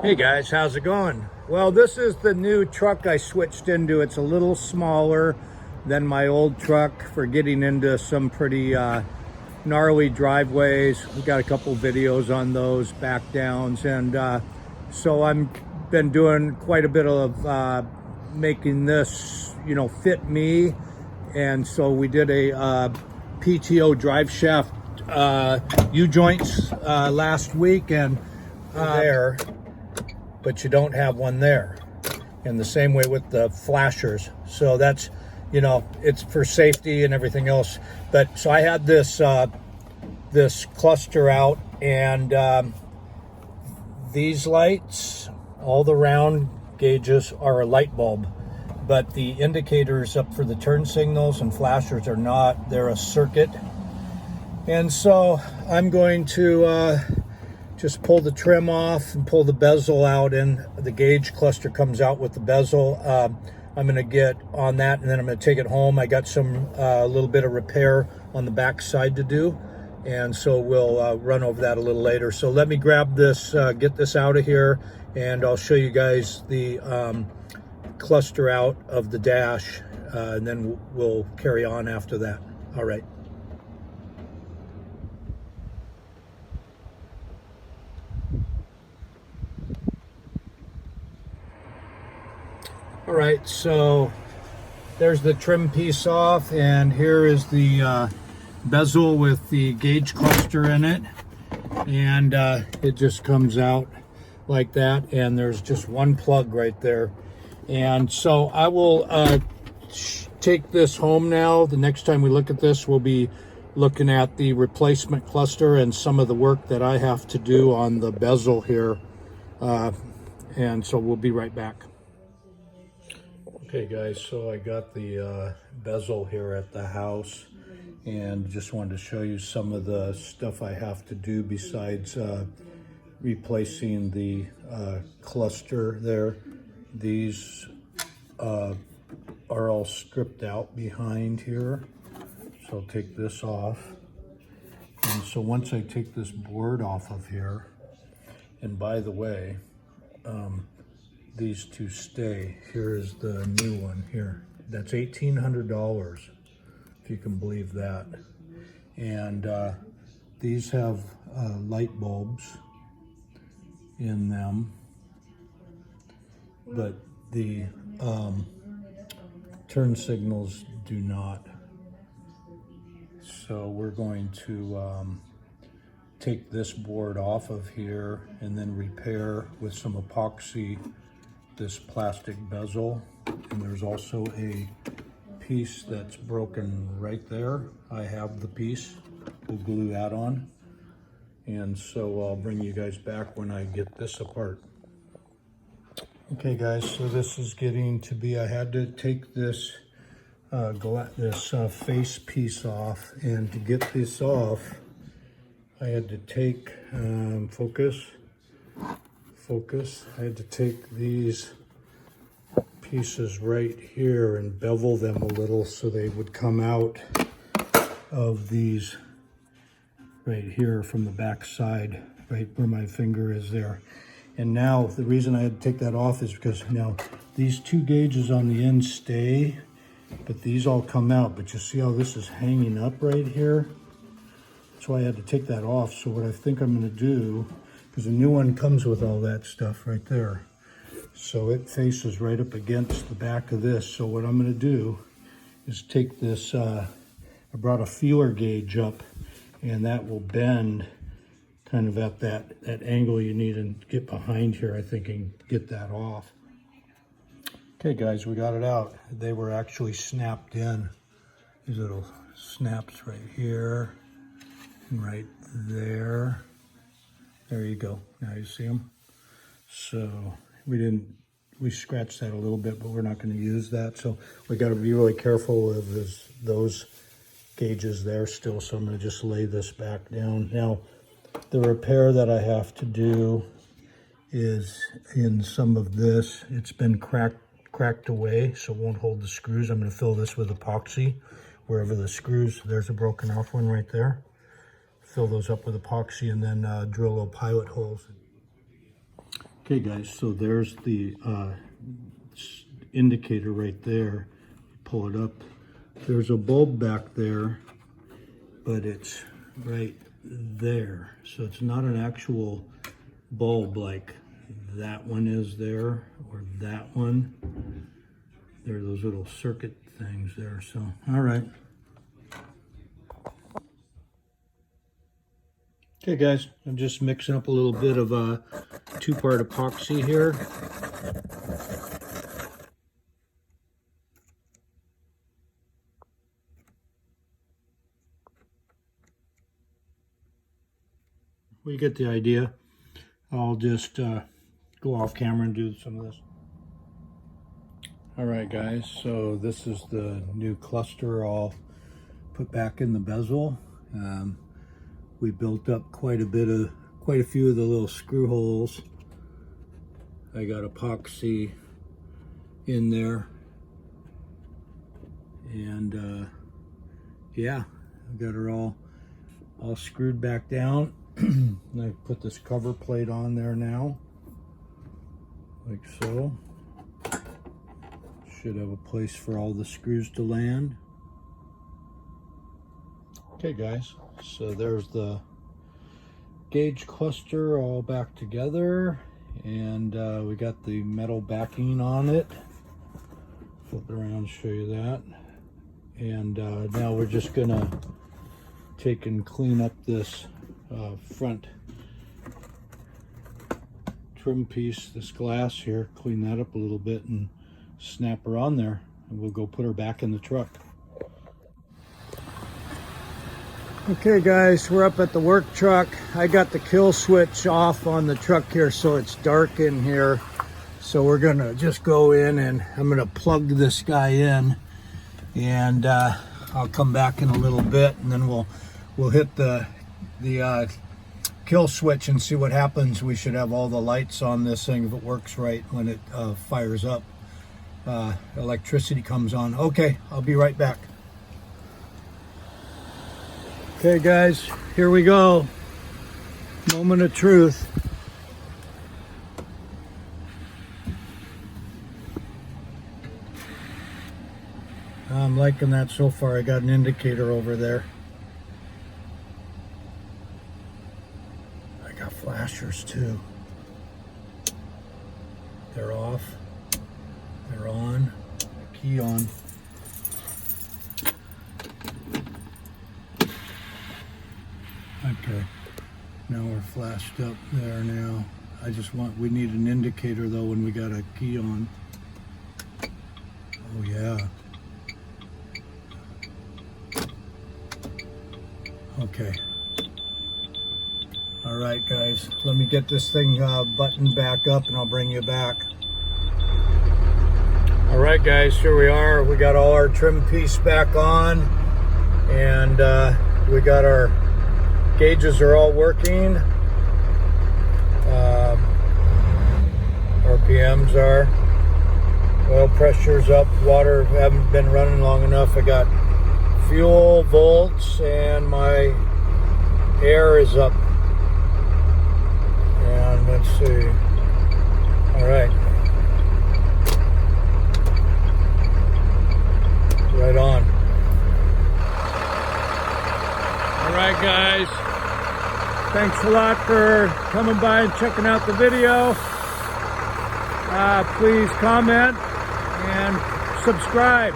Hey guys, how's it going? Well, this is the new truck I switched into. It's a little smaller than my old truck for getting into some pretty gnarly driveways. We got a couple videos on those back downs, and so I'm been doing quite a bit of making this, fit me. And so we did a PTO drive shaft U-joints last week, and there. But you don't have one there. And the same way with the flashers. So that's, it's for safety and everything else. But so I had this this cluster out, and these lights, all the round gauges are a light bulb, but the indicators up for the turn signals and flashers are not. They're a circuit. And so I'm going to just pull the trim off and pull the bezel out, and the gauge cluster comes out with the bezel. I'm going to get on that, and then I'm going to take it home. I got some little bit of repair on the back side to do, and so we'll run over that a little later. So let me grab this, get this out of here, and I'll show you guys the cluster out of the dash, and then we'll carry on after that. All right. All right, so there's the trim piece off, and here is the bezel with the gauge cluster in it, and it just comes out like that, and there's just one plug right there. And so I will take this home now. The next time we look at this, we'll be looking at the replacement cluster and some of the work that I have to do on the bezel here, and so we'll be right back. Okay guys, so I got the bezel here at the house, and just wanted to show you some of the stuff I have to do besides replacing the cluster there. These are all stripped out behind here, so I'll take this off. And so once I take this board off of here, and by the way, these two stay. Here is the new one here. That's $1,800, if you can believe that. And these have light bulbs in them, but the turn signals do not. So we're going to take this board off of here and then repair with some epoxy this plastic bezel. And there's also a piece that's broken right there. I have the piece. We'll glue that on. And so I'll bring you guys back when I get this apart. Okay guys, so this is getting to be, I had to take this face piece off, and to get this off, I had to take, focus. I had to take these pieces right here and bevel them a little so they would come out of these right here from the back side, right where my finger is there. And now the reason I had to take that off is because now these two gauges on the end stay, but these all come out. But you see how this is hanging up right here? So I had to take that off. So what I think I'm going to do, because the new one comes with all that stuff right there, so it faces right up against the back of this. So what I'm going to do is take this, I brought a feeler gauge up, and that will bend kind of at that angle you need, and get behind here, I think, and get that off. Okay guys, we got it out. They were actually snapped in. These little snaps right here and right there. There you go. Now you see them. So we scratched that a little bit, but we're not going to use that. So we got to be really careful of those gauges there still. So I'm going to just lay this back down. Now, the repair that I have to do is in some of this. It's been cracked away, so it won't hold the screws. I'm going to fill this with epoxy wherever the screws, there's a broken off one right there. Fill those up with epoxy, and then drill little pilot holes. Okay guys, so there's the indicator right there. Pull it up. There's a bulb back there, but it's right there. So it's not an actual bulb like that one is there, or that one. There are those little circuit things there, so, all right. Okay guys, I'm just mixing up a little bit of a 2-part epoxy here. We get the idea. I'll just go off camera and do some of this. All right guys, so this is the new cluster I'll put back in the bezel. We built up quite a few of the little screw holes. I got epoxy in there, and yeah, I got her all screwed back down. I put this cover plate on there now, like so. Should have a place for all the screws to land. Okay guys, so there's the gauge cluster all back together, and we got the metal backing on it. Flip it around and show you that. And now we're just gonna take and clean up this front trim piece, this glass here, clean that up a little bit and snap her on there, and we'll go put her back in the truck. Okay guys, we're up at the work truck. I got the kill switch off on the truck here, so it's dark in here. So we're gonna just go in, and I'm gonna plug this guy in, and I'll come back in a little bit, and then we'll hit the kill switch and see what happens. We should have all the lights on this thing if it works right when it fires up. Electricity comes on. Okay, I'll be right back. Okay guys, here we go. Moment of truth. I'm liking that so far. I got an indicator over there. I got flashers too. They're off. They're on. Key on. Okay, now we're flashed up there now. We need an indicator though when we got a key on. Oh yeah. Okay. All right guys, let me get this thing buttoned back up and I'll bring you back. All right guys, here we are. We got all our trim piece back on, and we got our gauges are all working. RPMs are. Oil pressure's up. Water haven't been running long enough. I got fuel, volts, and my air is up. And let's see. All right. Right on. All right, guys. Thanks a lot for coming by and checking out the video. Please comment and subscribe.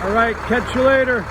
All right, catch you later.